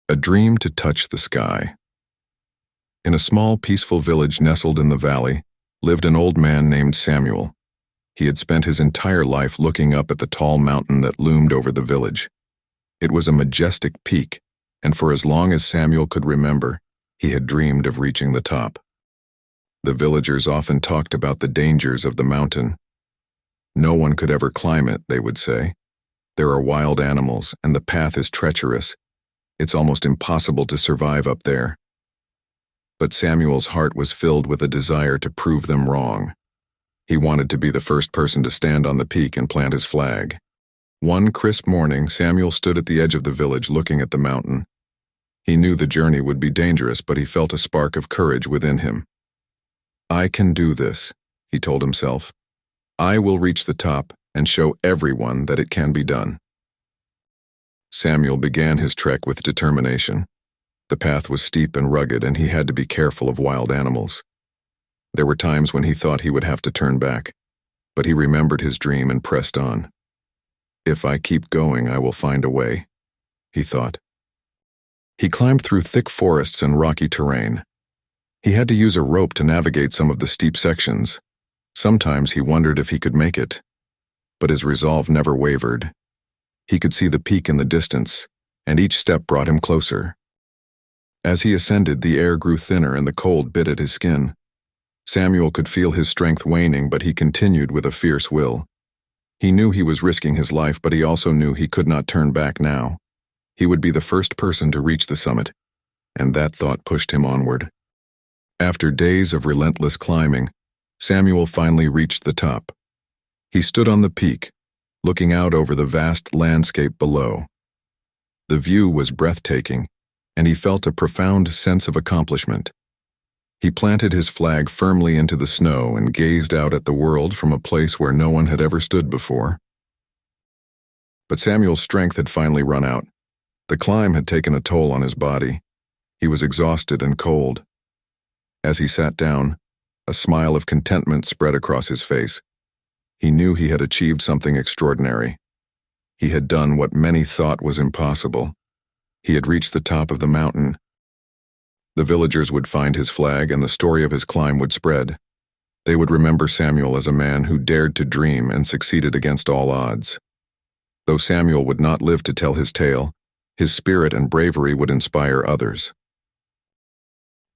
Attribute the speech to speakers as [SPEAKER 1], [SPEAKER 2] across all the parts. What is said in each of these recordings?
[SPEAKER 1] A dream to touch the sky. In a small, peaceful village nestled in the valley, lived an old man named Samuel. He had spent his entire life looking up at the tall mountain that loomed over the village. It was a majestic peak, and for as long as Samuel could remember, he had dreamed of reaching the top. The villagers often talked about the dangers of the mountain. No one could ever climb it, they would say. There are wild animals, and the path is treacherous. It's almost impossible to survive up there. But Samuel's heart was filled with a desire to prove them wrong. He wanted to be the first person to stand on the peak and plant his flag. One crisp morning, Samuel stood at the edge of the village looking at the mountain. He knew the journey would be dangerous, but he felt a spark of courage within him. "I can do this," he told himself. "I will reach the top and show everyone that it can be done." Samuel began his trek with determination. The path was steep and rugged, and he had to be careful of wild animals. There were times when he thought he would have to turn back, but he remembered his dream and pressed on. "If I keep going, I will find a way," he thought. He climbed through thick forests and rocky terrain. He had to use a rope to navigate some of the steep sections. Sometimes he wondered if he could make it, but his resolve never wavered. He could see the peak in the distance, and each step brought him closer. As he ascended, the air grew thinner and the cold bit at his skin. Samuel could feel his strength waning, but he continued with a fierce will. He knew he was risking his life, but he also knew he could not turn back now. He would be the first person to reach the summit, and that thought pushed him onward. After days of relentless climbing, Samuel finally reached the top. He stood on the peak, looking out over the vast landscape below. The view was breathtaking, and he felt a profound sense of accomplishment. He planted his flag firmly into the snow and gazed out at the world from a place where no one had ever stood before. But Samuel's strength had finally run out. The climb had taken a toll on his body. He was exhausted and cold. As he sat down, a smile of contentment spread across his face. He knew he had achieved something extraordinary. He had done what many thought was impossible. He had reached the top of the mountain. The villagers would find his flag, and the story of his climb would spread. They would remember Samuel as a man who dared to dream and succeeded against all odds. Though Samuel would not live to tell his tale, his spirit and bravery would inspire others.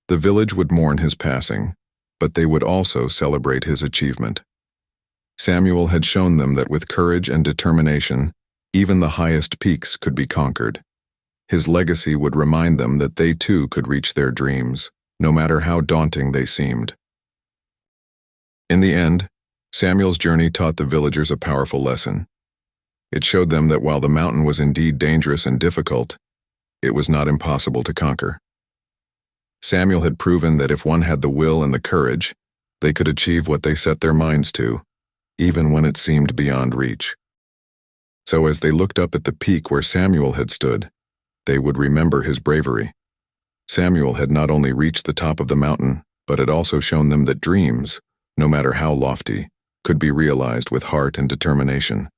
[SPEAKER 1] The village would mourn his passing, but they would also celebrate his achievement. Samuel had shown them that with courage and determination, even the highest peaks could be conquered. His legacy would remind them that they too could reach their dreams, no matter how daunting they seemed. In the end, Samuel's journey taught the villagers a powerful lesson. It showed them that while the mountain was indeed dangerous and difficult, it was not impossible to conquer. Samuel had proven that if one had the will and the courage, they could achieve what they set their minds to, even when it seemed beyond reach. So as they looked up at the peak where Samuel had stood, they would remember his bravery. Samuel had not only reached the top of the mountain, but had also shown them that dreams, no matter how lofty, could be realized with heart and determination.